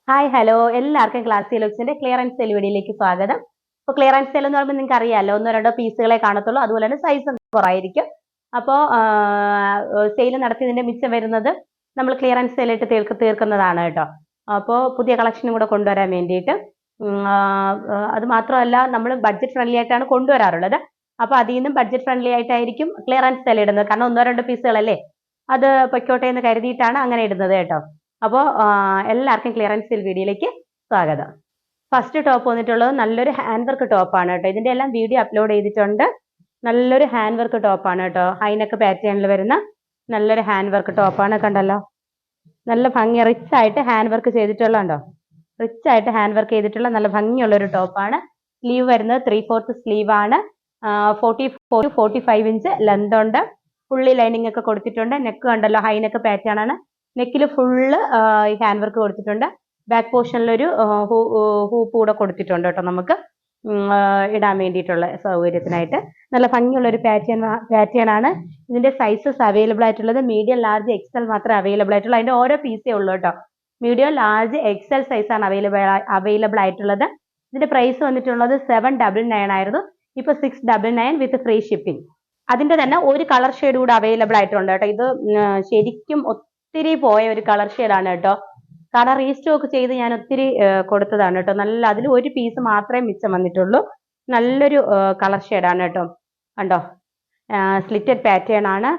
Hi hello എല്ലാവർക്കും class ലുക്സിന്റെ clearance sale വീഡിയോയിലേക്ക് സ്വാഗതം. അപ്പോൾ ക്ലിയറൻസ് സെയിൽ എന്ന് പറയുമ്പോൾ നിങ്ങൾക്ക് അറിയാമല്ലോ, ഒന്നോ രണ്ടോ പീസുകളെ കാണത്തുള്ളൂ, അതുപോലെ തന്നെ സൈസും കുറവായിരിക്കും. അപ്പോൾ സെയിൽ നടത്തിയതിന്റെ മിച്ചം വരുന്നത് നമ്മൾ ക്ലിയറൻസ് സെയിലിട്ട് തീർക്കുന്നതാണ് കേട്ടോ. അപ്പോൾ പുതിയ കളക്ഷനും കൂടെ കൊണ്ടുവരാൻ വേണ്ടിയിട്ട് അത് മാത്രമല്ല, നമ്മൾ ബഡ്ജറ്റ് ഫ്രണ്ട്ലി ആയിട്ടാണ് കൊണ്ടുവരാറുള്ളത്. അപ്പോൾ അതിൽ നിന്നും ബഡ്ജറ്റ് ഫ്രണ്ട്ലി ആയിട്ടായിരിക്കും ക്ലിയറൻസ് സെയിൽ ഇടുന്നത്. കാരണം ഒന്നോ രണ്ടോ പീസുകളല്ലേ, അത് പൊയ്ക്കോട്ടെ എന്ന് കരുതിയിട്ടാണ് അങ്ങനെ ഇടുന്നത് കേട്ടോ. അപ്പോൾ എല്ലാവർക്കും ക്ലിയറൻസ് സെയിൽ വീഡിയോയിലേക്ക് സ്വാഗതം. ഫസ്റ്റ് ടോപ്പ് വന്നിട്ടുള്ളത് നല്ലൊരു ഹാൻഡ് വർക്ക് ടോപ്പാണ് കേട്ടോ. ഇതിന്റെ എല്ലാം വീഡിയോ അപ്ലോഡ് ചെയ്തിട്ടുണ്ട്. നല്ലൊരു ഹാൻഡ് വർക്ക് ടോപ്പാണ് കേട്ടോ. ഹൈനെക്ക് പാറ്റേണിൽ വരുന്ന നല്ലൊരു ഹാൻഡ് വർക്ക് ടോപ്പാണ്. കണ്ടല്ലോ, നല്ല ഭംഗി, റിച്ച് ആയിട്ട് ഹാൻഡ് വർക്ക് ചെയ്തിട്ടുള്ളതുണ്ടോ, റിച്ച് ആയിട്ട് ഹാൻഡ് വർക്ക് ചെയ്തിട്ടുള്ള നല്ല ഭംഗിയുള്ള ഒരു ടോപ്പാണ്. സ്ലീവ് വരുന്നത് 3/4 സ്ലീവ് ആണ്. 44 to 45 ഇഞ്ച് ലെന്ത് ഉണ്ട്. ഫുള്ളി ലൈനിങ് ഒക്കെ കൊടുത്തിട്ടുണ്ട്. നെക്ക് കണ്ടല്ലോ, ഹൈനെക്ക് പാറ്റേൺ ആണ്. നെക്കിൽ ഫുള്ള് ഹാൻഡ് വർക്ക് കൊടുത്തിട്ടുണ്ട്. ബാക്ക് പോർഷനിലൊരു ഹൂപ്പ് കൂടെ കൊടുത്തിട്ടുണ്ട് കേട്ടോ, നമുക്ക് ഇടാൻ വേണ്ടിയിട്ടുള്ള സൗകര്യത്തിനായിട്ട്. നല്ല ഭംഗിയുള്ള ഒരു പാറ്റേൺ ആണ്. ഇതിന്റെ സൈസസ് അവൈലബിൾ ആയിട്ടുള്ളത് മീഡിയം, ലാർജ്, എക്സൽ മാത്രമേ അവൈലബിൾ ആയിട്ടുള്ളൂ. അതിന്റെ ഓരോ പീസേ ഉള്ളൂ കേട്ടോ. മീഡിയം, ലാർജ്, എക്സൽ സൈസാണ് അവൈലബിൾ ആയിട്ടുള്ളത്. ഇതിന്റെ പ്രൈസ് വന്നിട്ടുള്ളത് 799 ആയിരുന്നു. ഇപ്പൊ 699 വിത്ത് ഫ്രീ ഷിപ്പിംഗ്. അതിന്റെ തന്നെ ഒരു കളർ ഷെയ്ഡ് കൂടെ അവൈലബിൾ ആയിട്ടുണ്ട് കേട്ടോ. ഇത് ശരിക്കും ഒത്തിരി പോയ ഒരു കളർ ഷെയ്ഡാണ് കേട്ടോ. കാരണം റീസ്റ്റോക്ക് ചെയ്ത് ഞാൻ ഒത്തിരി കൊടുത്തതാണ് കേട്ടോ. നല്ല, അതിൽ ഒരു പീസ് മാത്രമേ മിച്ചം വന്നിട്ടുള്ളൂ. നല്ലൊരു കളർ ഷെയ്ഡാണ് കേട്ടോ. കണ്ടോ, സ്ലിറ്റഡ് പാറ്റേൺ ആണ്.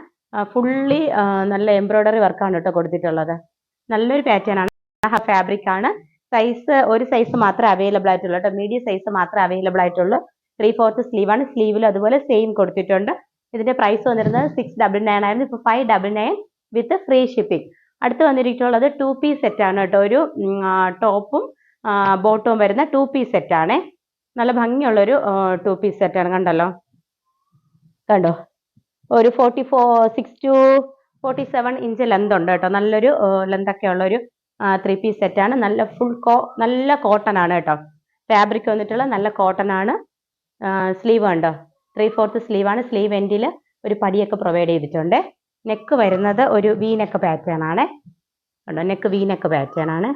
ഫുള്ളി നല്ല എംബ്രോയിഡറി വർക്കാണ് കേട്ടോ കൊടുത്തിട്ടുള്ളത്. നല്ലൊരു പാറ്റേൺ ആണ്. ഫാബ്രിക് ആണ്. സൈസ് ഒരു സൈസ് മാത്രമേ അവൈലബിൾ ആയിട്ടുള്ളൂ കേട്ടോ. മീഡിയം സൈസ് മാത്രമേ അവൈലബിൾ ആയിട്ടുള്ളൂ. 3/4 സ്ലീവ് ആണ്. സ്ലീവിൽ അതുപോലെ സെയിം കൊടുത്തിട്ടുണ്ട്. ഇതിന്റെ പ്രൈസ് വന്നിരുന്നത് 699 ആയിരുന്നു. ഇപ്പൊ 599 വിത്ത് ഫ്രീ ഷിപ്പിംഗ്. അടുത്ത് വന്നിട്ടുള്ളത് 2 പീസ് സെറ്റ് ആണ് കേട്ടോ. ഒരു ടോപ്പും ബോട്ടവും വരുന്ന 2 പീസ് സെറ്റ് ആണ്. നല്ല ഭംഗിയുള്ളൊരു 2 പീസ് സെറ്റ് ആണ്. കണ്ടോ, ഒരു 6 to 47 ഇഞ്ച് ലെന്ത് ഉണ്ട് കേട്ടോ. നല്ലൊരു ലെന്ത് ഒക്കെ ഉള്ള ഒരു 3 പീസ് സെറ്റ് ആണ്. നല്ല നല്ല കോട്ടൺ ആണ് കേട്ടോ. ഫാബ്രിക് വന്നിട്ടുള്ള നല്ല കോട്ടൺ ആണ്. സ്ലീവ് ഉണ്ടോ, 3/4 സ്ലീവ് ആണ്. സ്ലീവ് എൻഡിൽ ഒരു പടിയൊക്കെ പ്രൊവൈഡ് ചെയ്തിട്ടുണ്ട്. നെക്ക് വരുന്നത് ഒരു വി നെക്ക് പാറ്റേൺ ആണ് കണ്ടോ. നെക്ക് വി നെക്ക് പാറ്റേൺ ആണ്.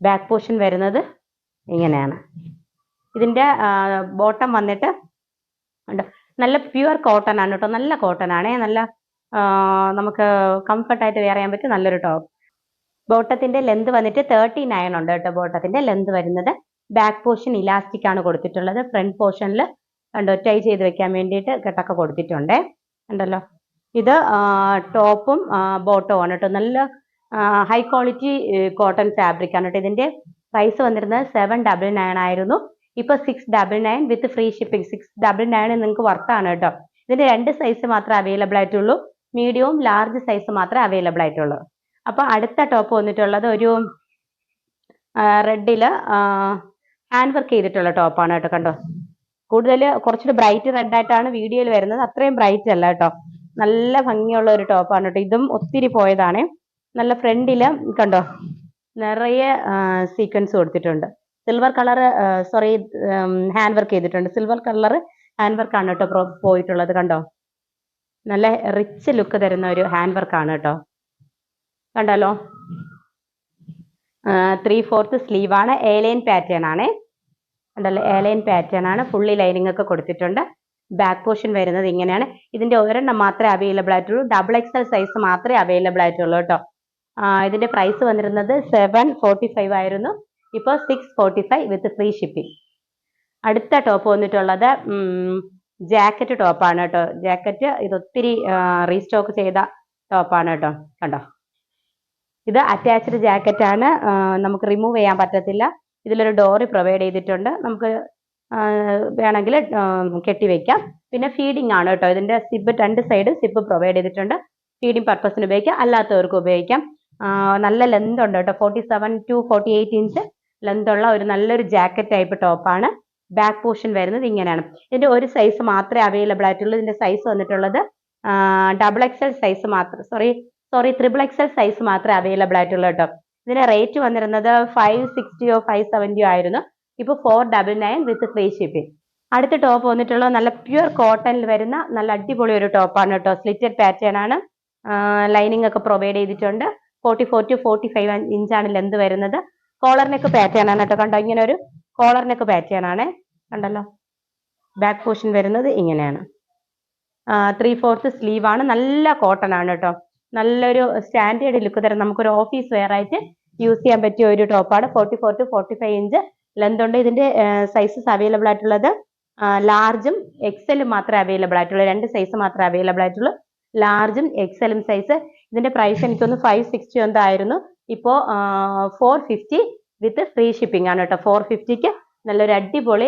ബാക്ക് പോർഷൻ വരുന്നത് ഇങ്ങനെയാണ്. ഇതിന്റെ ബോട്ടം വന്നിട്ട് ഉണ്ടോ, നല്ല പ്യുവർ കോട്ടൺ ആണ് കേട്ടോ. നല്ല കോട്ടൺ ആണ്. നല്ല നമുക്ക് കംഫർട്ടായിട്ട് വെയർ ചെയ്യാൻ പറ്റും നല്ലൊരു ടോപ്പ്. ബോട്ടത്തിന്റെ ലെന്ത് വന്നിട്ട് 39 ഉണ്ട് കേട്ടോ. ബോട്ടത്തിന്റെ ലെന്ത് വരുന്നത്. ബാക്ക് പോർഷൻ ഇലാസ്റ്റിക് ആണ് കൊടുത്തിട്ടുള്ളത്. ഫ്രണ്ട് പോർഷനിൽ കണ്ടോ, ടൈ ചെയ്ത് വെക്കാൻ വേണ്ടിയിട്ട് കെട്ടൊക്കെ കൊടുത്തിട്ടുണ്ട്. ഉണ്ടല്ലോ, ഇത് ടോപ്പും ബോട്ടവും ആണ് കേട്ടോ. നല്ല ഹൈ ക്വാളിറ്റി കോട്ടൺ ഫാബ്രിക് ആണ് കേട്ടോ. ഇതിന്റെ പ്രൈസ് വന്നിരുന്നത് 799 ആയിരുന്നു. ഇപ്പൊ 699 വിത്ത് ഫ്രീ ഷിപ്പിംഗ്. 699 നിങ്ങൾക്ക് വർത്താണ് കേട്ടോ. ഇതിന്റെ 2 സൈസ് മാത്രമേ അവൈലബിൾ ആയിട്ടുള്ളൂ. മീഡിയവും ലാർജ് സൈസ് മാത്രമേ അവൈലബിൾ ആയിട്ടുള്ളൂ. അപ്പൊ അടുത്ത ടോപ്പ് വന്നിട്ടുള്ളത് ഒരു റെഡില് ഹാൻഡ് വർക്ക് ചെയ്തിട്ടുള്ള ടോപ്പാണ് കേട്ടോ. കണ്ടോ, കൂടുതൽ കുറച്ചുകൂടി ബ്രൈറ്റ് റെഡ് ആയിട്ടാണ് വീഡിയോയിൽ വരുന്നത്. അത്രയും ബ്രൈറ്റ് അല്ല കേട്ടോ. നല്ല ഭംഗിയുള്ള ഒരു ടോപ്പാണ് കേട്ടോ. ഇതും ഒത്തിരി പോയതാണ്. നല്ല ഫ്രണ്ടില് കണ്ടോ, നിറയെ സീക്വൻസ് കൊടുത്തിട്ടുണ്ട്. സിൽവർ കളർ ഹാൻഡ് വർക്ക് ചെയ്തിട്ടുണ്ട്. സിൽവർ കളർ ഹാൻഡ് വർക്ക് ആണ് കേട്ടോ പോയിട്ടുള്ളത്. കണ്ടോ, നല്ല റിച്ച് ലുക്ക് തരുന്ന ഒരു ഹാൻഡ് വർക്ക് ആണ് കേട്ടോ. കണ്ടല്ലോ, 3/4 സ്ലീവ് ആണ്. എലൈൻ പാറ്റേൺ ആണ്. കണ്ടല്ലോ, എലൈൻ പാറ്റേൺ ആണ്. ഫുള്ളി ലൈനിങ് ഒക്കെ കൊടുത്തിട്ടുണ്ട്. ബാക്ക് പോർഷൻ വരുന്നത് ഇങ്ങനെയാണ്. ഇതിന്റെ ഒരെണ്ണം മാത്രമേ അവൈലബിൾ ആയിട്ടുള്ളൂ. ഡബിൾ എക്സൽ സൈസ് മാത്രമേ അവൈലബിൾ ആയിട്ടുള്ളൂ കേട്ടോ. ഇതിന്റെ പ്രൈസ് വന്നിരുന്നത് 745 ആയിരുന്നു. ഇപ്പോൾ 645 വിത്ത് ഫ്രീ ഷിപ്പിംഗ്. അടുത്ത ടോപ്പ് വന്നിട്ടുള്ളത് ജാക്കറ്റ് ടോപ്പാണ് കേട്ടോ. ജാക്കറ്റ് ഇത് ഒത്തിരി റീസ്റ്റോക്ക് ചെയ്ത ടോപ്പാണ് കേട്ടോ. കണ്ടോ, ഇത് അറ്റാച്ച്ഡ് ജാക്കറ്റ് ആണ്. നമുക്ക് റിമൂവ് ചെയ്യാൻ പറ്റത്തില്ല. ഇതിലൊരു ഡോറി പ്രൊവൈഡ് ചെയ്തിട്ടുണ്ട്. നമുക്ക് വേണമെങ്കിൽ കെട്ടിവെക്കാം. പിന്നെ ഫീഡിംഗ് ആണ് കേട്ടോ. ഇതിന്റെ സിബ് 2 സൈഡ് സിബ് പ്രൊവൈഡ് ചെയ്തിട്ടുണ്ട്. ഫീഡിംഗ് പർപ്പസിന് ഉപയോഗിക്കാം, അല്ലാത്തവർക്ക് ഉപയോഗിക്കാം. നല്ല ലെന്ത് ഉണ്ട് കേട്ടോ. 47 to 48 ഇഞ്ച് ലെന്ത് ഉള്ള ഒരു നല്ലൊരു ജാക്കറ്റ് ടൈപ്പ് ടോപ്പാണ്. ബാക്ക് പോർഷൻ വരുന്നത് ഇങ്ങനെയാണ്. ഇതിന്റെ ഒരു സൈസ് മാത്രമേ അവൈലബിൾ ആയിട്ടുള്ളൂ. ഇതിന്റെ സൈസ് വന്നിട്ടുള്ളത് ഡബിൾ എക്സൽ സൈസ് മാത്രം, ട്രിപ്പിൾ എക്സൽ സൈസ് മാത്രമേ അവൈലബിൾ ആയിട്ടുള്ളൂ കേട്ടോ. ഇതിന്റെ റേറ്റ് വന്നിരുന്നത് 560 570 ആയിരുന്നു. ഇപ്പൊ 499 വിത്ത് ഫ്രീ ഷിപ്പിംഗ്. അടുത്ത ടോപ്പ് വന്നിട്ടുള്ളത് നല്ല പ്യുവർ കോട്ടണിൽ വരുന്ന നല്ല അടിപൊളി ഒരു ടോപ്പാണ് കേട്ടോ. സ്ലിറ്റഡ് പാറ്റേൺ ആണ്. ലൈനിങ് ഒക്കെ പ്രൊവൈഡ് ചെയ്തിട്ടുണ്ട്. 44 to 45 ഇഞ്ചാണ് ലെന്ത് വരുന്നത്. കോളർ നെക്ക് പാറ്റേൺ ആണ് കേട്ടോ. കണ്ടോ, ഇങ്ങനെ ഒരു കോളർ നെക്ക് പാറ്റേൺ ആണ്. കണ്ടല്ലോ, ബാക്ക് പോർഷൻ വരുന്നത് ഇങ്ങനെയാണ്. 3/4 സ്ലീവ് ആണ്. നല്ല കോട്ടൺ ആണ് കേട്ടോ. നല്ലൊരു സ്റ്റാൻഡേർഡ് ലുക്ക് തരാം. നമുക്കൊരു ഓഫീസ് വെയർ ആയിട്ട് യൂസ് ചെയ്യാൻ പറ്റിയ ഒരു ടോപ്പാണ്. 44 to 45 ഇഞ്ച് ലെന്ത് ഉണ്ട്. ഇതിന്റെ സൈസസ് അവൈലബിൾ ആയിട്ടുള്ളത് ലാർജും എക്സലും മാത്രമേ അവൈലബിൾ ആയിട്ടുള്ളൂ. 2 സൈസ് മാത്രമേ അവൈലബിൾ ആയിട്ടുള്ളൂ, ലാർജും എക്സലും സൈസ്. ഇതിന്റെ പ്രൈസ് എനിക്കൊന്ന് 560 എന്തായിരുന്നു. ഇപ്പോ 450 വിത്ത് ഫ്രീ ഷിപ്പിംഗ് ആണ് കേട്ടോ. 450ക്ക് നല്ലൊരു അടിപൊളി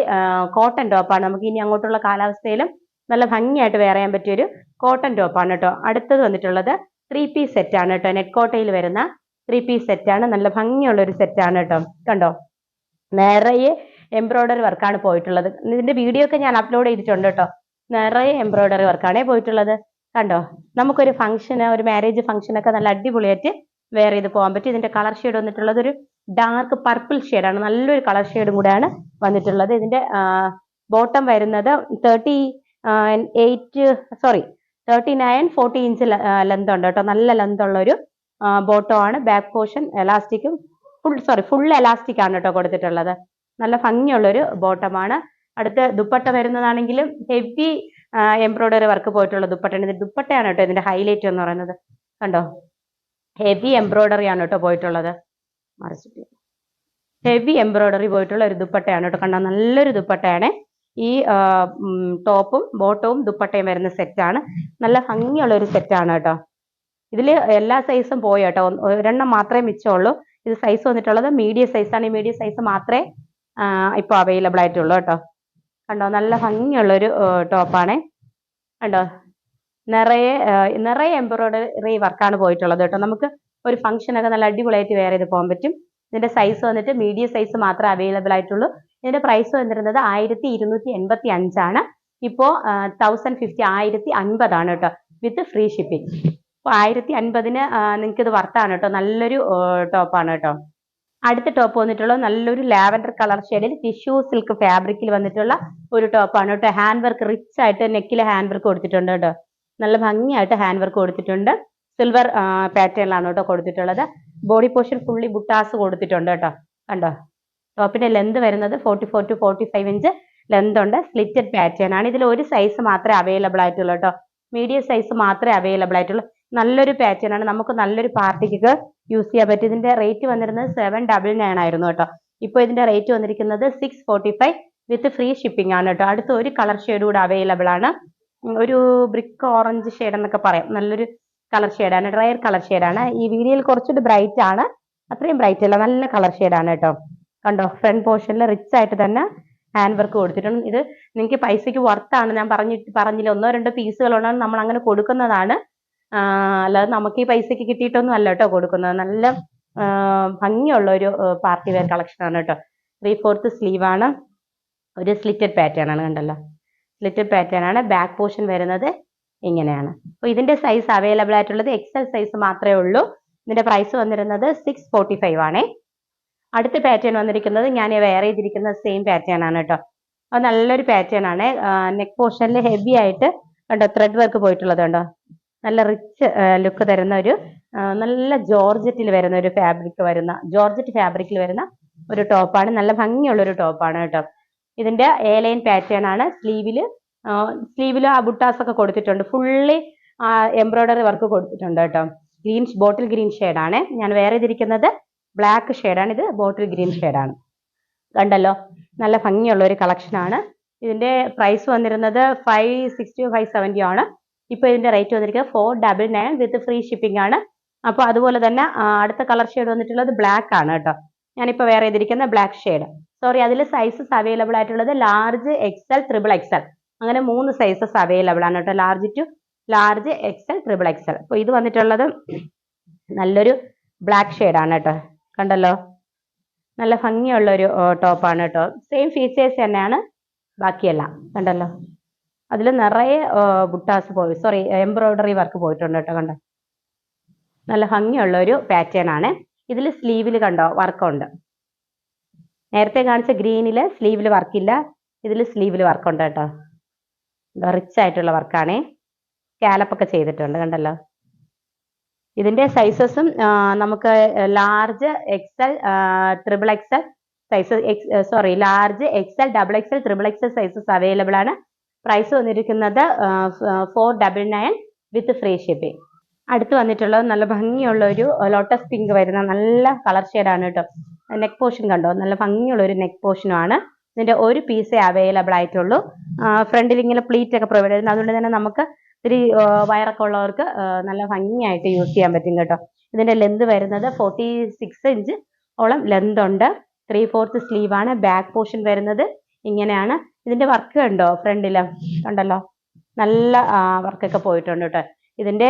കോട്ടൺ ടോപ്പാണ്. നമുക്ക് ഇനി അങ്ങോട്ടുള്ള കാലാവസ്ഥയിലും നല്ല ഭംഗിയായിട്ട് വെയർ ചെയ്യാൻ പറ്റിയൊരു കോട്ടൺ ടോപ്പാണ് കേട്ടോ. അടുത്തത് വന്നിട്ടുള്ളത് 3 പീസ് സെറ്റ് ആണ് കേട്ടോ. നെറ്റ് കോട്ടയിൽ വരുന്ന 3 പീസ് സെറ്റ് ആണ്. നല്ല ഭംഗിയുള്ള ഒരു സെറ്റ് ആണ് കേട്ടോ. കണ്ടോ, നിറയെ എംബ്രോയിഡറി വർക്കാണ് പോയിട്ടുള്ളത്. ഇതിന്റെ വീഡിയോ ഒക്കെ ഞാൻ അപ്ലോഡ് ചെയ്തിട്ടുണ്ട് കേട്ടോ. നിറയെ എംബ്രോയിഡറി വർക്കാണ് പോയിട്ടുള്ളത്. കണ്ടോ, നമുക്കൊരു ഫംഗ്ഷന്, ഒരു മാരേജ് ഫംഗ്ഷനൊക്കെ നല്ല അടിപൊളിയായിട്ട് വെയർ ചെയ്ത് പോകാൻ പറ്റും. ഇതിന്റെ കളർ ഷെയ്ഡ് വന്നിട്ടുള്ളത് ഒരു ഡാർക്ക് പർപ്പിൾ ഷെയ്ഡാണ്. നല്ലൊരു കളർ ഷെയ്ഡും കൂടെയാണ് വന്നിട്ടുള്ളത്. ഇതിന്റെ ബോട്ടം വരുന്നത് 39-40 ഇഞ്ച് ലെന്ത് ഉണ്ട് കേട്ടോ. നല്ല ലെന്ത് ഉള്ള ഒരു ബോട്ടം ആണ്. ബാക്ക് പോർഷൻ എലാസ്റ്റിക്കും ഫുൾ എലാസ്റ്റിക് ആണ് കേട്ടോ കൊടുത്തിട്ടുള്ളത്. നല്ല ഭംഗിയുള്ളൊരു ബോട്ടമാണ്. അടുത്ത് ദുപ്പട്ട വരുന്നതാണെങ്കിലും ഹെവി എംബ്രോയിഡറി വർക്ക് പോയിട്ടുള്ള ദുപ്പട്ടയാണ്. ഇത് ദുപ്പട്ടയാണ് കേട്ടോ ഇതിന്റെ ഹൈലൈറ്റ് എന്ന് പറയുന്നത്. കണ്ടോ, ഹെവി എംബ്രോയിഡറി ആണ് കേട്ടോ പോയിട്ടുള്ളത്. മറിച്ചിട്ട് ഹെവി എംബ്രോയിഡറി പോയിട്ടുള്ള ഒരു ദുപ്പട്ടയാണ് കേട്ടോ. കണ്ടോ, നല്ലൊരു ദുപ്പട്ടയാണ്. ഈ ടോപ്പും ബോട്ടവും ദുപ്പട്ടയും വരുന്ന സെറ്റാണ്. നല്ല ഭംഗിയുള്ള ഒരു സെറ്റാണ് കേട്ടോ. ഇതിൽ എല്ലാ സൈസും പോയി കേട്ടോ. ഒരെണ്ണം മാത്രമേ മിച്ചമുള്ളൂ. ഇത് സൈസ് വന്നിട്ടുള്ളത് മീഡിയം സൈസാണ്. ഈ മീഡിയം സൈസ് മാത്രമേ ഇപ്പോൾ അവൈലബിൾ ആയിട്ടുള്ളൂ കേട്ടോ. കണ്ടോ, നല്ല ഭംഗിയുള്ളൊരു ടോപ്പാണ്. കണ്ടോ, നിറയെ എംബ്രോയിഡറി വർക്കാണ് പോയിട്ടുള്ളത് കേട്ടോ. നമുക്ക് ഒരു ഫംഗ്ഷനൊക്കെ നല്ല അടിപൊളിയായിട്ട് വെയർ ചെയ്ത് പോകാൻ പറ്റും. ഇതിന്റെ സൈസ് വന്നിട്ട് മീഡിയം സൈസ് മാത്രമേ അവൈലബിൾ ആയിട്ടുള്ളൂ. ഇതിന്റെ പ്രൈസ് വന്നിരുന്നത് 1285 ആണ്. ഇപ്പോ 1050 1050 ആണ് കേട്ടോ വിത്ത് ഫ്രീ ഷിപ്പിംഗ്. അപ്പോൾ 1050-ന് നിങ്ങൾക്ക് ഇത് വർത്താണ് കേട്ടോ. നല്ലൊരു ടോപ്പാണ് കേട്ടോ. അടുത്ത ടോപ്പ് വന്നിട്ടുള്ള നല്ലൊരു ലാവൻഡർ കളർ ഷെയ്ഡിൽ ടിഷ്യൂ സിൽക്ക് ഫാബ്രിക്കിൽ വന്നിട്ടുള്ള ഒരു ടോപ്പാണ് കേട്ടോ. ഹാൻഡ് വർക്ക് റിച്ച് ആയിട്ട് നെക്കിൽ ഹാൻഡ് വർക്ക് കൊടുത്തിട്ടുണ്ട് കേട്ടോ. നല്ല ഭംഗിയായിട്ട് ഹാൻഡ് വർക്ക് കൊടുത്തിട്ടുണ്ട്. സിൽവർ പാറ്റേണിലാണ് കേട്ടോ കൊടുത്തിട്ടുള്ളത്. ബോഡി പോർഷൻ ഫുള്ളി ബുട്ടാസ് കൊടുത്തിട്ടുണ്ട് കേട്ടോ. കണ്ടോ, ടോപ്പിന്റെ ലെന്ത് വരുന്നത് 44 to 45 ഇഞ്ച് ലെന്ത് ഉണ്ട്. സ്ലിറ്റഡ് പാറ്റേൺ ആണ്. ഇതിൽ ഒരു സൈസ് മാത്രമേ അവൈലബിൾ ആയിട്ടുള്ളൂ കേട്ടോ. മീഡിയം സൈസ് മാത്രമേ അവൈലബിൾ ആയിട്ടുള്ളൂ. നല്ലൊരു പാറ്റേൺ ആണ്. നമുക്ക് നല്ലൊരു പാർട്ടിക്കൊക്കെ യൂസ് ചെയ്യാൻ പറ്റും. ഇതിന്റെ റേറ്റ് വന്നിരുന്നത് 799 ആയിരുന്നു കേട്ടോ. ഇപ്പോൾ ഇതിന്റെ റേറ്റ് വന്നിരിക്കുന്നത് 645 വിത്ത് ഫ്രീ ഷിപ്പിംഗ് ആണ് കേട്ടോ. അടുത്ത ഒരു കളർ ഷെയ്ഡ് കൂടെ അവൈലബിൾ ആണ്. ഒരു ബ്രിക്ക് ഓറഞ്ച് ഷെയ്ഡ് എന്നൊക്കെ പറയാം. നല്ലൊരു കളർ ഷെയ്ഡാണ്. ഡ്രയർ കളർ ഷെയ്ഡാണ്. ഈ വീഡിയോയിൽ കുറച്ചുകൂടി ബ്രൈറ്റ് ആണ്, അത്രയും ബ്രൈറ്റ് അല്ല. നല്ല കളർ ഷെയ്ഡാണ് കേട്ടോ. കണ്ടോ, ഫ്രണ്ട് പോർഷനിൽ റിച്ച് ആയിട്ട് തന്നെ ഹാൻഡ് വർക്ക് കൊടുത്തിട്ടുണ്ട്. ഇത് നിങ്ങൾക്ക് പൈസയ്ക്ക് വർത്താണ്. ഞാൻ പറഞ്ഞില്ല, 1-2 പീസുകളുണ്ടാണ് നമ്മൾ അങ്ങനെ കൊടുക്കുന്നതാണ്. അല്ലാതെ നമുക്ക് ഈ പൈസയ്ക്ക് കിട്ടിയിട്ടൊന്നും അല്ല കേട്ടോ കൊടുക്കുന്നത്. നല്ല ഭംഗിയുള്ള ഒരു പാർട്ടി വെയർ കളക്ഷൻ ആണ് കേട്ടോ. 3/4 സ്ലീവ് ആണ്. ഒരു സ്ലിറ്റഡ് പാറ്റേൺ ആണ്. കണ്ടല്ലോ, സ്ലിറ്റഡ് പാറ്റേൺ ആണ്. ബാക്ക് പോർഷൻ വരുന്നത് ഇങ്ങനെയാണ്. അപ്പോൾ ഇതിന്റെ സൈസ് അവൈലബിൾ ആയിട്ടുള്ളത് എക്സൽ സൈസ് മാത്രമേ ഉള്ളൂ. ഇതിന്റെ പ്രൈസ് വന്നിരുന്നത് 645 ആണേ. അടുത്ത പാറ്റേൺ വന്നിരിക്കുന്നത് ഞാൻ വെയർ ചെയ്തിരിക്കുന്ന സെയിം പാറ്റേൺ ആണ് കേട്ടോ. അത് നല്ലൊരു പാറ്റേൺ ആണ്. നെക്ക് പോർഷനിൽ ഹെവി ആയിട്ട് കണ്ടോ ത്രെഡ് വർക്ക് പോയിട്ടുള്ളത് കണ്ടോ. നല്ല റിച്ച് ലുക്ക് തരുന്ന ഒരു നല്ല ജോർജറ്റിൽ വരുന്ന ഒരു ജോർജറ്റ് ഫാബ്രിക്കിൽ വരുന്ന ഒരു ടോപ്പാണ്. നല്ല ഭംഗിയുള്ള ഒരു ടോപ്പാണ് കേട്ടോ. ഇതിന്റെ എ ലൈൻ പാറ്റേൺ ആണ്. സ്ലീവില് ആ ബുട്ടാസ് ഒക്കെ കൊടുത്തിട്ടുണ്ട്. ഫുള്ളി എംബ്രോയിഡറി വർക്ക് കൊടുത്തിട്ടുണ്ട് കേട്ടോ. ബോട്ടിൽ ഗ്രീൻ ഷെയ്ഡാണ്. ഞാൻ വെയർ ചെയ്തിരിക്കുന്നത് ബ്ലാക്ക് ഷെയ്ഡാണ്. ഇത് ബോട്ടിൽ ഗ്രീൻ ഷെയ്ഡാണ്. കണ്ടല്ലോ, നല്ല ഭംഗിയുള്ള ഒരു കളക്ഷൻ ആണ്. ഇതിന്റെ പ്രൈസ് വന്നിരുന്നത് 560 570 ആണ്. ഇപ്പൊ ഇതിന്റെ റേറ്റ് വന്നിരിക്കുന്നത് 499 വിത്ത് ഫ്രീ ഷിപ്പിംഗ് ആണ്. അപ്പൊ അതുപോലെ തന്നെ അടുത്ത കളർ ഷെയ്ഡ് വന്നിട്ടുള്ളത് ബ്ലാക്ക് ആണ് കേട്ടോ. ഞാനിപ്പോ വെയർ ചെയ്തിരിക്കുന്ന ബ്ലാക്ക് ഷെയ്ഡ്. സോറി, അതിൽ സൈസസ് അവൈലബിൾ ആയിട്ടുള്ളത് ലാർജ്, എക്സൽ, ട്രിപ്പിൾ എക്സൽ, അങ്ങനെ 3 സൈസസ് അവൈലബിൾ ആണ് കേട്ടോ. Large, XL, triple XL. അപ്പൊ ഇത് വന്നിട്ടുള്ളത് നല്ലൊരു ബ്ലാക്ക് ഷെയ്ഡാണ് കേട്ടോ. കണ്ടല്ലോ, നല്ല ഭംഗിയുള്ള ഒരു ടോപ്പാണ് കേട്ടോ. സെയിം ഫീച്ചേഴ്സ് തന്നെയാണ് ബാക്കിയെല്ലാം. കണ്ടല്ലോ, അതിൽ നിറയെ എംബ്രോയിഡറി വർക്ക് പോയിട്ടുണ്ട് കേട്ടോ. കണ്ടോ, നല്ല ഭംഗിയുള്ള ഒരു പാറ്റേൺ ആണ്. ഇതിൽ സ്ലീവിൽ കണ്ടോ വർക്കുണ്ട്. നേരത്തെ കാണിച്ച ഗ്രീനില് സ്ലീവിൽ വർക്കില്ല, ഇതിൽ സ്ലീവിൽ വർക്കുണ്ട് കേട്ടോ. റിച്ച് ആയിട്ടുള്ള വർക്കാണേ. സ്കാലപ്പ് ഒക്കെ ചെയ്തിട്ടുണ്ട്. കണ്ടല്ലോ, ഇതിന്റെ സൈസസും നമുക്ക് large XL triple XL size large XL double XL triple XL sizes available ആണ്. പ്രൈസ് വന്നിരിക്കുന്നത് 499 വിത്ത് ഫ്രീ ഷിപ്പിംഗ്. അടുത്ത് വന്നിട്ടുള്ളത് നല്ല ഭംഗിയുള്ള ഒരു ലോട്ടസ് പിങ്ക് വരുന്ന നല്ല കളർ ഷെയ്ഡാണ് കേട്ടോ. നെക്ക് പോർഷൻ കണ്ടോ, നല്ല ഭംഗിയുള്ള ഒരു നെക്ക് പോർഷനുമാണ്. ഇതിന്റെ ഒരു പീസേ അവൈലബിൾ ആയിട്ടുള്ളൂ. ഫ്രണ്ടിൽ ഇങ്ങനെ പ്ലീറ്റ് ഒക്കെ പ്രൊവൈഡ് ചെയ്യുന്നത്, അതുകൊണ്ട് തന്നെ നമുക്ക് ഇത്തിരി വയറൊക്കെ ഉള്ളവർക്ക് നല്ല ഭംഗിയായിട്ട് യൂസ് ചെയ്യാൻ പറ്റും കേട്ടോ. ഇതിന്റെ ലെന്ത് വരുന്നത് 46 ഇഞ്ച് ഓളം ലെന്ത് ഉണ്ട്. 3/4 സ്ലീവ് ആണ്. ബാക്ക് പോർഷൻ വരുന്നത് ഇങ്ങനെയാണ്. ഇതിന്റെ വർക്ക് കണ്ടോ, ഫ്രണ്ടില് കണ്ടല്ലോ, നല്ല വർക്കൊക്കെ പോയിട്ടുണ്ട് കേട്ടോ. ഇതിന്റെ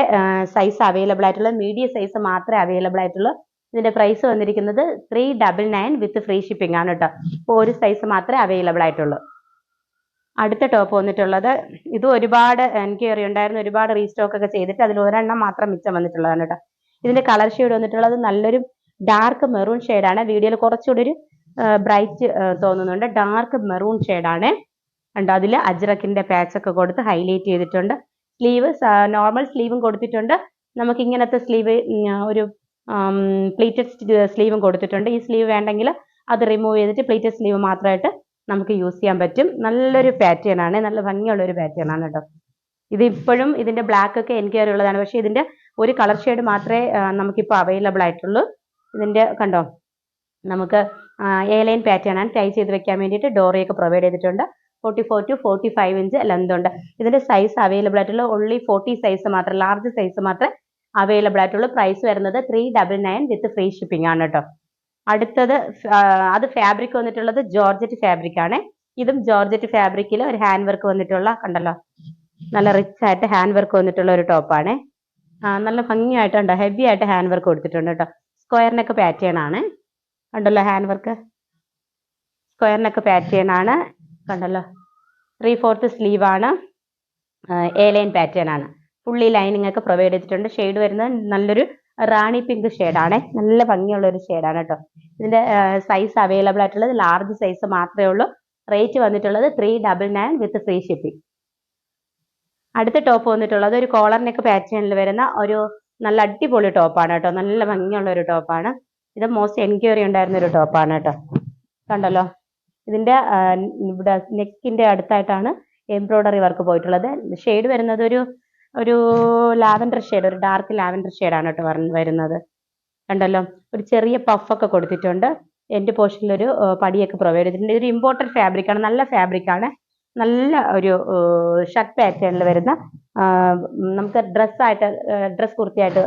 സൈസ് അവൈലബിൾ ആയിട്ടുള്ള മീഡിയം സൈസ് മാത്രമേ അവൈലബിൾ ആയിട്ടുള്ളൂ. ഇതിന്റെ പ്രൈസ് വന്നിരിക്കുന്നത് 399 വിത്ത് ഫ്രീ ഷിപ്പിംഗ് ആണ് കേട്ടോ. അപ്പോൾ ഒരു സൈസ് മാത്രമേ അവൈലബിൾ ആയിട്ടുള്ളൂ. അടുത്ത ടോപ്പ് വന്നിട്ടുള്ളത് ഇത് ഒരുപാട് എൻക്വയറി ഉണ്ടായിരുന്നു, ഒരുപാട് റീസ്റ്റോക്ക് ഒക്കെ ചെയ്തിട്ട് അതിൽ ഒരെണ്ണം മാത്രം മിച്ചം വന്നിട്ടുള്ളതാണ് കേട്ടോ. ഇതിന്റെ കളർ ഷെയ്ഡ് വന്നിട്ടുള്ളത് നല്ലൊരു ഡാർക്ക് മെറൂൺ ഷെയ്ഡാണ്. വീഡിയോയിൽ കുറച്ചുകൂടി ഒരു ബ്രൈറ്റ് തോന്നുന്നുണ്ട്. ഡാർക്ക് മെറൂൺ ഷെയ്ഡാണ് കണ്ടോ. അതിൽ അജ്രക്കിന്റെ പാച്ച് ഒക്കെ കൊടുത്ത് ഹൈലൈറ്റ് ചെയ്തിട്ടുണ്ട്. സ്ലീവ് നോർമൽ സ്ലീവും കൊടുത്തിട്ടുണ്ട്. നമുക്ക് ഇങ്ങനത്തെ സ്ലീവ് ഒരു പ്ലീറ്റഡ് സ്ലീവും കൊടുത്തിട്ടുണ്ട്. ഈ സ്ലീവ് വേണ്ടെങ്കിൽ അത് റിമൂവ് ചെയ്തിട്ട് പ്ലീറ്റഡ് സ്ലീവ് മാത്രമായിട്ട് നമുക്ക് യൂസ് ചെയ്യാൻ പറ്റും. നല്ലൊരു പാറ്റേൺ ആണ്, നല്ല ഭംഗിയുള്ള ഒരു പാറ്റേൺ ആണ് കേട്ടോ. ഇത് ഇപ്പോഴും ഇതിന്റെ ബ്ലാക്ക് ഒക്കെ എൻക്വയറി ഉള്ളതാണ്. പക്ഷെ ഇതിന്റെ ഒരു കളർ ഷെയ്ഡ് മാത്രമേ നമുക്കിപ്പോൾ അവൈലബിൾ ആയിട്ടുള്ളൂ. ഇതിന്റെ കണ്ടോ, നമുക്ക് എ-ലൈൻ പാറ്റേൺ ആണ്. ടൈ ചെയ്ത് വെക്കാൻ വേണ്ടിയിട്ട് ഡോറിയൊക്കെ പ്രൊവൈഡ് ചെയ്തിട്ടുണ്ട്. 44 to 45 ഇഞ്ച് ലെന്ത് ഉണ്ട്. ഇതിന്റെ സൈസ് അവൈലബിൾ ആയിട്ടുള്ള ഓൺലി 40 സൈസ് മാത്രം, ലാർജ് സൈസ് മാത്രമേ അവൈലബിൾ ആയിട്ടുള്ളൂ. പ്രൈസ് വരുന്നത് 399 വിത്ത് ഫ്രീ ഷിപ്പിംഗ് ആണ് കേട്ടോ. അടുത്തത് അത് ഫാബ്രിക് വന്നിട്ടുള്ളത് ജോർജറ്റ് ഫാബ്രിക് ആണ്. ഇതും ജോർജറ്റ് ഫാബ്രിക്കിൽ ഒരു ഹാൻഡ് വർക്ക് വന്നിട്ടുള്ള കണ്ടല്ലോ, നല്ല റിച്ച് ആയിട്ട് ഹാൻഡ് വർക്ക് വന്നിട്ടുള്ള ഒരു ടോപ്പാണ്. നല്ല ഭംഗിയായിട്ടുണ്ട്, ഹെവി ആയിട്ട് ഹാൻഡ് വർക്ക് കൊടുത്തിട്ടുണ്ട് കേട്ടോ. സ്ക്വയറിനൊക്കെ പാറ്റേൺ ആണ് കണ്ടല്ലോ, ഹാൻഡ് വർക്ക് സ്ക്വയറിനൊക്കെ പാറ്റേൺ ആണ് കണ്ടല്ലോ. 3/4 സ്ലീവ് ആണ്. എ-ലൈൻ പാറ്റേൺ ആണ്. ഫുള്ളി ലൈനിങ് ഒക്കെ പ്രൊവൈഡ് ചെയ്തിട്ടുണ്ട്. ഷെയ്ഡ് വരുന്നത് നല്ലൊരു റാണി പിങ്ക് ഷെയ്ഡാണ്. നല്ല ഭംഗിയുള്ള ഒരു ഷെയ്ഡാണ് കേട്ടോ. ഇതിന്റെ സൈസ് അവൈലബിൾ ആയിട്ടുള്ളത് ലാർജ് സൈസ് മാത്രമേ ഉള്ളൂ. റേറ്റ് വന്നിട്ടുള്ളത് 399 വിത്ത് ഫ്രീ ഷിപ്പിംഗ്. അടുത്ത ടോപ്പ് വന്നിട്ടുള്ളത് ഒരു കോളർ നെക്ക് പാറ്റേണിൽ വരുന്ന ഒരു നല്ല അടിപൊളി ടോപ്പാണ് കേട്ടോ. നല്ല ഭംഗിയുള്ള ഒരു ടോപ്പാണ്. ഇത് മോസ്റ്റ് എൻക്വയറി ഉണ്ടായിരുന്ന ഒരു ടോപ്പാണ് കേട്ടോ. കണ്ടല്ലോ, ഇതിന്റെ ഇവിടെ നെക്കിന്റെ അടുത്തായിട്ടാണ് എംബ്രോയിഡറി വർക്ക് പോയിട്ടുള്ളത്. ഷെയ്ഡ് വരുന്നത് ഒരു ലാവൻഡർ ഷെയ്ഡ്, ഒരു ഡാർക്ക് ലാവൻഡർ ഷെയ്ഡാണ് കേട്ടോ വരുന്നത്. കണ്ടല്ലോ, ഒരു ചെറിയ പഫൊക്കെ കൊടുത്തിട്ടുണ്ട്. എൻഡ് പോർഷനിൽ ഒരു പടിയൊക്കെ പ്രൊവൈഡ് ചെയ്തിട്ടുണ്ട്. ഇതൊരു ഇമ്പോർട്ടഡ് ഫാബ്രിക് ആണ്, നല്ല ഫാബ്രിക് ആണ്. നല്ല ഒരു ഷർട്ട് പാറ്റേണിൽ വരുന്ന നമുക്ക് ഡ്രസ് കുർത്തിയായിട്ട്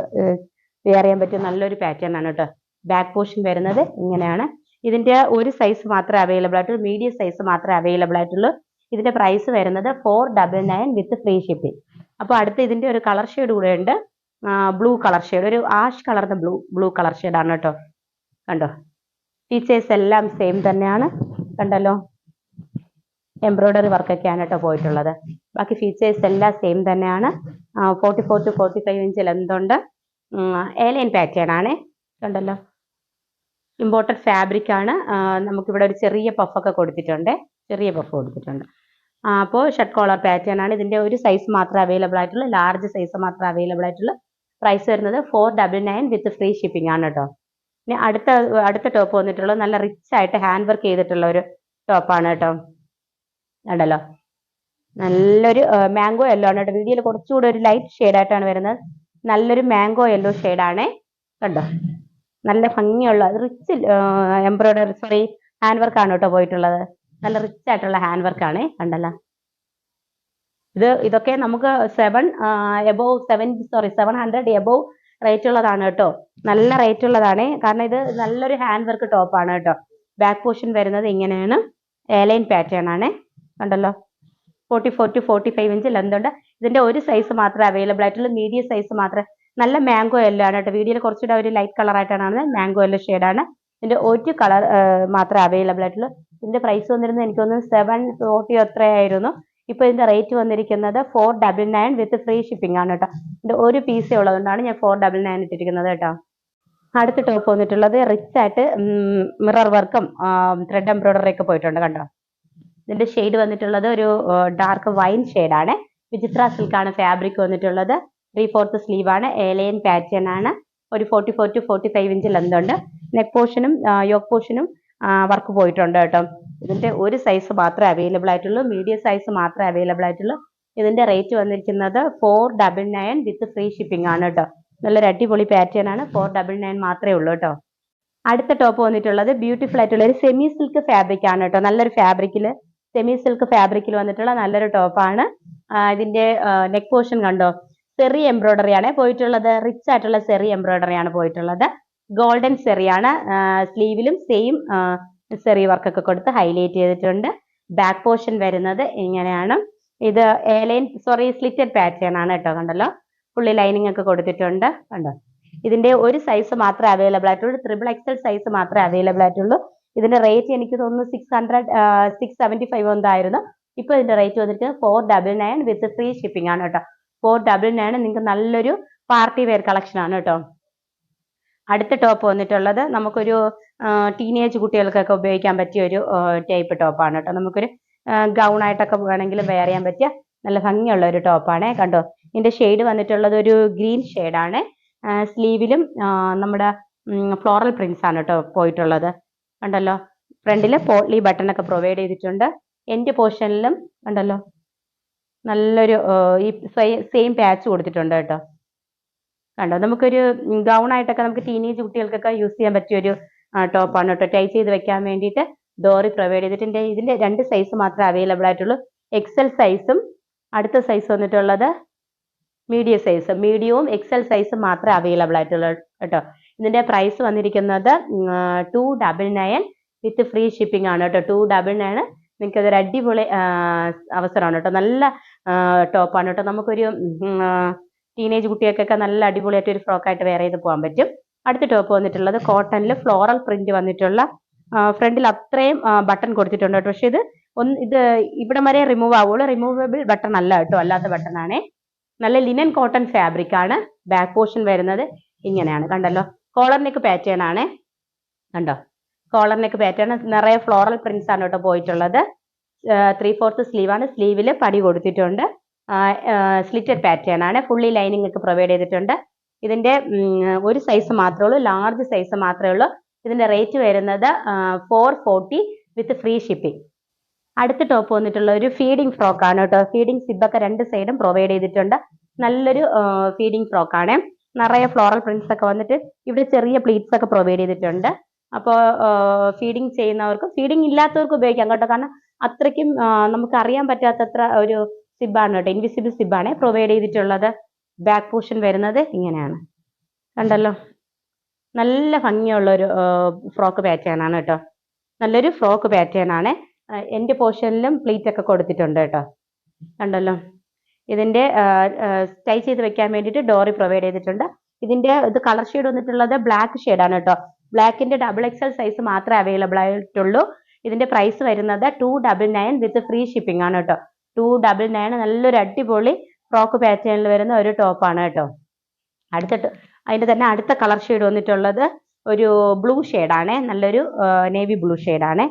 വെയർ ചെയ്യാൻ പറ്റിയ നല്ലൊരു പാറ്റേൺ ആണ് കേട്ടോ. ബാക്ക് പോർഷൻ വരുന്നത് ഇങ്ങനെയാണ്. ഇതിന്റെ ഒരു സൈസ് മാത്രമേ അവൈലബിൾ ആയിട്ടുള്ളൂ, മീഡിയം സൈസ് മാത്രമേ അവൈലബിൾ ആയിട്ടുള്ളൂ. ഇതിന്റെ പ്രൈസ് വരുന്നത് 499 വിത്ത് ഫ്രീ ഷിപ്പിംഗ്. അപ്പോൾ അടുത്ത് ഇതിന്റെ ഒരു കളർ ഷെയ്ഡ് കൂടെ ഉണ്ട്, ബ്ലൂ കളർ ഷെയ്ഡ്, ഒരു ആഷ് കളറിന്റെ ബ്ലൂ കളർ ഷെയ്ഡാണ് കേട്ടോ. കണ്ടോ, ഫീച്ചേഴ്സ് എല്ലാം സെയിം തന്നെയാണ് കണ്ടല്ലോ. എംബ്രോയിഡറി വർക്കൊക്കെയാണ് കേട്ടോ പോയിട്ടുള്ളത്. ബാക്കി ഫീച്ചേഴ്സ് എല്ലാം സെയിം തന്നെയാണ്. 44 to 45 ഇഞ്ച് ലെന്ത് ഉണ്ട്. എ-ലൈൻ പാറ്റേൺ ആണ് കണ്ടല്ലോ. ഇമ്പോർട്ടഡ് ഫാബ്രിക് ആണ്. നമുക്കിവിടെ ഒരു ചെറിയ പഫൊക്കെ കൊടുത്തിട്ടുണ്ട്, ചെറിയ പഫ് കൊടുത്തിട്ടുണ്ട്. അപ്പോൾ ഷർട്ട് കോളർ പാറ്റേൺ ആണ്. ഇതിന്റെ ഒരു സൈസ് മാത്രമേ അവൈലബിൾ ആയിട്ടുള്ളൂ, ലാർജ് സൈസ് മാത്രമേ അവൈലബിൾ ആയിട്ടുള്ളൂ. പ്രൈസ് വരുന്നത് 499 വിത്ത് ഫ്രീ ഷിപ്പിംഗ് ആണ് കേട്ടോ. ഇനി അടുത്ത ടോപ്പ് വന്നിട്ടുള്ളത് നല്ല റിച്ച് ആയിട്ട് ഹാൻഡ് വർക്ക് ചെയ്തിട്ടുള്ള ഒരു ടോപ്പാണ് കേട്ടോ. കണ്ടല്ലോ, നല്ലൊരു മാംഗോ യെല്ലോ ആണ് കേട്ടോ. വീഡിയോയിൽ കുറച്ചുകൂടി ഒരു ലൈറ്റ് ഷെയ്ഡായിട്ടാണ് വരുന്നത്. നല്ലൊരു മാംഗോ യെല്ലോ ഷെയ്ഡാണ് കണ്ടോ. നല്ല ഭംഗിയുള്ള റിച്ച് എംബ്രോയിഡറി ഹാൻഡ് വർക്ക് ആണ് കേട്ടോ പോയിട്ടുള്ളത്. നല്ല റിച്ച് ആയിട്ടുള്ള ഹാൻഡ് വർക്ക് ആണ് കണ്ടല്ലോ. ഇതൊക്കെ നമുക്ക് 700 എബോവ് റേറ്റ് ഉള്ളതാണ് കേട്ടോ. നല്ല റേറ്റ് ഉള്ളതാണ്, കാരണം ഇത് നല്ലൊരു ഹാൻഡ് വർക്ക് ടോപ്പാണ് കേട്ടോ. ബാക്ക് പോർഷൻ വരുന്നത് ഇങ്ങനെയാണ്, എ-ലൈൻ പാറ്റേൺ ആണ് കണ്ടല്ലോ. 44 to 45 ഇഞ്ച് ലെന്ത് ഉണ്ട്. ഇതിന്റെ ഒരു സൈസ് മാത്രമേ അവൈലബിൾ ആയിട്ടുള്ളൂ, മീഡിയം സൈസ് മാത്രമേ. നല്ല മാംഗോ യെല്ലോ ആണ് കേട്ടോ. വീഡിയോയിൽ കുറച്ചുകൂടെ ഒരു ലൈറ്റ് കളർ ആയിട്ടാണ്, മാംഗോ യെല്ലോ ഷെയ്ഡാണ്. ഇതിന്റെ ഒരു കളർ മാത്രമേ അവൈലബിൾ ആയിട്ടുള്ളൂ. ഇതിന്റെ പ്രൈസ് വന്നിരുന്നത് എനിക്കൊന്ന് 740 എത്രയായിരുന്നു. ഇപ്പൊ ഇതിന്റെ റേറ്റ് വന്നിരിക്കുന്നത് 499 വിത്ത് ഫ്രീ ഷിപ്പിംഗ് ആണ് കേട്ടോ. ഇതിന്റെ ഒരു പീസേ ഉള്ളതുകൊണ്ടാണ് ഞാൻ 499 ഇട്ടിരിക്കുന്നത് കേട്ടോ. അടുത്ത ടോപ്പ് വന്നിട്ടുള്ളത് റിച്ച് ആയിട്ട് മിറർ വർക്കും ത്രെഡ് എംബ്രോയിഡറി ഒക്കെ പോയിട്ടുണ്ട് കണ്ടോ. ഇതിന്റെ ഷെയ്ഡ് വന്നിട്ടുള്ളത് ഒരു ഡാർക്ക് വൈൻ ഷെയ്ഡാണ്. വിചിത്ര സിൽക്കാണ് ഫാബ്രിക് വന്നിട്ടുള്ളത്. 3/4 സ്ലീവ് ആണ്, എലൈൻ പാറ്റേൺ ആണ്. ഒരു 44 to 45 ഇഞ്ച് ലെന്ത് ഉണ്ട്. നെക്ക് പോർഷനും യോക്ക് പോർഷനും വർക്ക് പോയിട്ടുണ്ട് കേട്ടോ. ഇതിന്റെ ഒരു സൈസ് മാത്രമേ അവൈലബിൾ ആയിട്ടുള്ളൂ, മീഡിയം സൈസ് മാത്രമേ അവൈലബിൾ ആയിട്ടുള്ളൂ. ഇതിന്റെ റേറ്റ് വന്നിരിക്കുന്നത് 499 വിത്ത് ഫ്രീ ഷിപ്പിംഗ് ആണ് കേട്ടോ. നല്ലൊരു അടിപൊളി പാറ്റേൺ ആണ്. 499 മാത്രമേ ഉള്ളൂ കേട്ടോ. അടുത്ത ടോപ്പ് വന്നിട്ടുള്ളത് ബ്യൂട്ടിഫുൾ ആയിട്ടുള്ള ഒരു സെമി സിൽക്ക് ഫാബ്രിക് ആണ് കേട്ടോ. നല്ലൊരു ഫാബ്രിക്കിൽ, സെമി സിൽക്ക് ഫാബ്രിക്കിൽ വന്നിട്ടുള്ള നല്ലൊരു ടോപ്പാണ്. ഇതിന്റെ നെക്ക് പോർഷൻ കണ്ടോ, സെറി എംബ്രോയിഡറി ആണ് പോയിട്ടുള്ളത്. റിച്ച് ആയിട്ടുള്ള സെറി എംബ്രോയിഡറി ആണ് പോയിട്ടുള്ളത്. ഗോൾഡൻ സെറി ആണ്. സ്ലീവിലും സെയിം സെറി വർക്ക് ഒക്കെ കൊടുത്ത് ഹൈലൈറ്റ് ചെയ്തിട്ടുണ്ട്. ബാക്ക് പോർഷൻ വരുന്നത് ഇങ്ങനെയാണ്. ഇത് സ്ലിറ്റഡ് പാറ്റേൺ ആണ് കേട്ടോ. കണ്ടല്ലോ, ഫുള്ളി ലൈനിങ് ഒക്കെ കൊടുത്തിട്ടുണ്ട്. കണ്ടോ, ഇതിന്റെ ഒരു സൈസ് മാത്രമേ അവൈലബിൾ ആയിട്ടുള്ളൂ, XXL സൈസ് മാത്രമേ അവൈലബിൾ ആയിട്ടുള്ളൂ. ഇതിന്റെ റേറ്റ് എനിക്ക് തോന്നുന്നു 675 എന്തായിരുന്നു. ഇപ്പൊ ഇതിന്റെ റേറ്റ് വന്നിട്ട് 499 വിത്ത് ഫ്രീ ഷിപ്പിംഗ് ആണ് കേട്ടോ. 499 നിങ്ങൾക്ക് നല്ലൊരു പാർട്ടി വെയർ കളക്ഷൻ ആണ് കേട്ടോ. അടുത്ത ടോപ്പ് വന്നിട്ടുള്ളത് നമുക്കൊരു ടീനേജ് കുട്ടികൾക്കൊക്കെ ഉപയോഗിക്കാൻ പറ്റിയ ഒരു ടൈപ്പ് ടോപ്പാണ് കേട്ടോ. നമുക്കൊരു ഗൗൺ ആയിട്ടൊക്കെ വേണമെങ്കിൽ വെയർ ചെയ്യാൻ പറ്റിയ നല്ല ഭംഗിയുള്ള ഒരു ടോപ്പാണ്. കണ്ടോ, ഇതിന്റെ ഷെയ്ഡ് വന്നിട്ടുള്ളത് ഒരു ഗ്രീൻ ഷെയ്ഡാണ്. സ്ലീവിലും നമ്മുടെ ഫ്ലോറൽ പ്രിന്റ്സ് ആണ് കേട്ടോ പോയിട്ടുള്ളത്. കണ്ടല്ലോ, ഫ്രണ്ടില് പോട്ട്ലി ബട്ടൺ ഒക്കെ പ്രൊവൈഡ് ചെയ്തിട്ടുണ്ട്. എൻഡ് പോർഷനിലും കണ്ടല്ലോ നല്ലൊരു ഈ സെയിം പാച്ച് കൊടുത്തിട്ടുണ്ട് കേട്ടോ. കണ്ടോ, നമുക്കൊരു ഗൗൺ ആയിട്ടൊക്കെ നമുക്ക് ടീനേജ് കുട്ടികൾക്കൊക്കെ യൂസ് ചെയ്യാൻ പറ്റിയ ഒരു ടോപ്പാണ് കേട്ടോ. ടൈ ചെയ്ത് വെക്കാൻ വേണ്ടിയിട്ട് ഡോറി പ്രൊവൈഡ് ചെയ്തിട്ടുണ്ട്. ഇതിന്റെ 2 സൈസ് മാത്രമേ അവൈലബിൾ ആയിട്ടുള്ളൂ, XL സൈസും അടുത്ത സൈസ് വന്നിട്ടുള്ളത് മീഡിയവും XL സൈസ് മാത്രമേ അവൈലബിൾ ആയിട്ടുള്ളൂ കേട്ടോ. ഇതിന്റെ പ്രൈസ് വന്നിരിക്കുന്നത് 299 വിത്ത് ഫ്രീ ഷിപ്പിംഗ് ആണ് കേട്ടോ. 299 നിങ്ങൾക്ക് അതൊരു അടിപൊളി അവസരമാണ് കേട്ടോ. നല്ല ടോപ്പാണ് കേട്ടോ. നമുക്കൊരു ടീനേജ് കുട്ടികൾക്കൊക്കെ നല്ല അടിപൊളിയായിട്ട് ഒരു ഫ്രോക്കായിട്ട് വെയർ ചെയ്ത് പോകാൻ പറ്റും. അടുത്ത ടോപ്പ് വന്നിട്ടുള്ളത് കോട്ടണിൽ ഫ്ലോറൽ പ്രിന്റ് വന്നിട്ടുള്ള, ഫ്രണ്ടിൽ അത്രയും ബട്ടൺ കൊടുത്തിട്ടുണ്ട് കേട്ടോ. പക്ഷെ ഇത് ഇവിടെ വരെ റിമൂവ് ആവുള്ളൂ, റിമൂവബിൾ ബട്ടൺ അല്ല കേട്ടോ, അല്ലാത്ത ബട്ടൺ ആണേ. നല്ല ലിനൻ കോട്ടൺ ഫാബ്രിക് ആണ്. ബാക്ക് പോർഷൻ വരുന്നത് ഇങ്ങനെയാണ്. കണ്ടല്ലോ, കോളർ നെക്ക് പാറ്റേൺ ആണ്. കണ്ടോ, കോളർ നെക്ക് പാറ്റേൺ നിറയെ ഫ്ലോറൽ പ്രിന്റ്സ് ആണ് കേട്ടോ പോയിട്ടുള്ളത്. 3/4 സ്ലീവ് ആണ്. സ്ലീവിൽ പടി കൊടുത്തിട്ടുണ്ട്. സ്ലിറ്റഡ് പാറ്റേൺ ആണ്. ഫുള്ളി ലൈനിങ് ഒക്കെ പ്രൊവൈഡ് ചെയ്തിട്ടുണ്ട്. ഇതിന്റെ ഒരു സൈസ് മാത്രമേ ഉള്ളൂ, ലാർജ് സൈസ് മാത്രമേ ഉള്ളൂ. ഇതിന്റെ റേറ്റ് വരുന്നത് 440 വിത്ത് ഫ്രീ ഷിപ്പിംഗ്. അടുത്ത ടോപ്പ് വന്നിട്ടുള്ള ഒരു ഫീഡിംഗ് ഫ്രോക്ക് ആണ് കേട്ടോ. ഫീഡിംഗ് സിബൊക്കെ 2 സൈഡും പ്രൊവൈഡ് ചെയ്തിട്ടുണ്ട്. നല്ലൊരു ഫീഡിംഗ് ഫ്രോക്ക് ആണ്. നിറയെ ഫ്ലോറൽ പ്രിന്റ്സ് ഒക്കെ വന്നിട്ട് ഇവിടെ ചെറിയ പ്ലീറ്റ്സ് ഒക്കെ പ്രൊവൈഡ് ചെയ്തിട്ടുണ്ട്. അപ്പോൾ ഫീഡിംഗ് ചെയ്യുന്നവർക്ക്, ഫീഡിംഗ് ഇല്ലാത്തവർക്ക് ഉപയോഗിക്കാം കേട്ടോ. കാരണം അത്രയ്ക്കും നമുക്ക് അറിയാൻ പറ്റാത്തത്ര ഒരു സിബാണ് കേട്ടോ. ഇൻവിസിബിൾ സിബാണ് പ്രൊവൈഡ് ചെയ്തിട്ടുള്ളത്. ബാക്ക് പോർഷൻ വരുന്നത് ഇങ്ങനെയാണ്. കണ്ടല്ലോ, നല്ല ഭംഗിയുള്ള ഒരു ഫ്രോക്ക് പാറ്റേൺ ആണ് കേട്ടോ. നല്ലൊരു ഫ്രോക്ക് പാറ്റേൺ ആണ്. എൻഡ് പോർഷനിലും പ്ലീറ്റ് ഒക്കെ കൊടുത്തിട്ടുണ്ട് കേട്ടോ. കണ്ടല്ലോ, ഇതിന്റെ ടൈ ചെയ്ത് വെക്കാൻ വേണ്ടിയിട്ട് ഡോറി പ്രൊവൈഡ് ചെയ്തിട്ടുണ്ട്. ഇത് കളർ ഷെയ്ഡ് വന്നിട്ടുള്ളത് ബ്ലാക്ക് ഷെയ്ഡാണ് കേട്ടോ. ബ്ലാക്കിന്റെ XXL സൈസ് മാത്രമേ അവൈലബിൾ ആയിട്ടുള്ളൂ. ഇതിന്റെ പ്രൈസ് വരുന്നത് 299 വിത്ത് ഫ്രീ ഷിപ്പിംഗ് ആണ് കേട്ടോ. 299 നല്ലൊരു അടിപൊളി ഫ്രോക്ക് പാറ്റേണിൽ വരുന്ന ഒരു ടോപ്പാണ് കേട്ടോ. അതിന്റെ തന്നെ അടുത്ത കളർ ഷെയ്ഡ് വന്നിട്ടുള്ളത് ഒരു ബ്ലൂ ഷെയ്ഡാണ്. നല്ലൊരു നേവി ബ്ലൂ ഷെയ്ഡാണ്.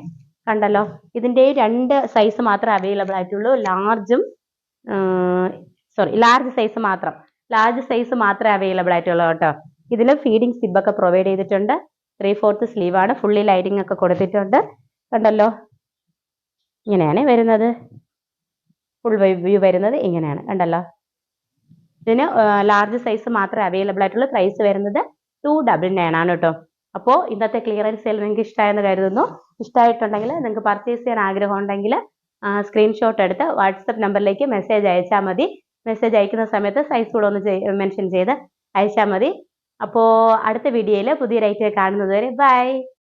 കണ്ടല്ലോ, ഇതിന്റെ 2 സൈസ് മാത്രമേ അവൈലബിൾ ആയിട്ടുള്ളൂ, ലാർജ് സൈസ് മാത്രമേ അവൈലബിൾ ആയിട്ടുള്ളൂ കേട്ടോ. ഇതിൽ ഫീഡിംഗ് സിബൊക്കെ പ്രൊവൈഡ് ചെയ്തിട്ടുണ്ട്. 3/4 സ്ലീവ് ആണ്. ഫുള്ളി ലൈനിങ് ഒക്കെ കൊടുത്തിട്ടുണ്ട്. കണ്ടല്ലോ, ഇങ്ങനെയാണ് വരുന്നത്. ഫുൾ വ്യൂ വരുന്നത് ഇങ്ങനെയാണ്. കണ്ടല്ലോ, ഇതിന് ലാർജ് സൈസ് മാത്രമേ അവൈലബിൾ ആയിട്ടുള്ളൂ. പ്രൈസ് വരുന്നത് 299 ആണ് കേട്ടോ. അപ്പോൾ ഇന്നത്തെ ക്ലിയറൻസ് സെയിൽ നിങ്ങൾക്ക് ഇഷ്ടമായെന്ന് കരുതുന്നു. ഇഷ്ടമായിട്ടുണ്ടെങ്കിൽ നിങ്ങൾക്ക് പർച്ചേസ് ചെയ്യാൻ ആഗ്രഹം ഉണ്ടെങ്കിൽ സ്ക്രീൻഷോട്ട് എടുത്ത് വാട്സപ്പ് നമ്പറിലേക്ക് മെസ്സേജ് അയച്ചാൽ മതി. മെസ്സേജ് അയക്കുന്ന സമയത്ത് സൈസ് കൂടെ ഒന്ന് മെൻഷൻ ചെയ്ത് അയച്ചാൽ മതി. അപ്പോൾ അടുത്ത വീഡിയോയിൽ പുതിയൊരു ഐറ്റം കാണുന്നത് വരെ ബൈ.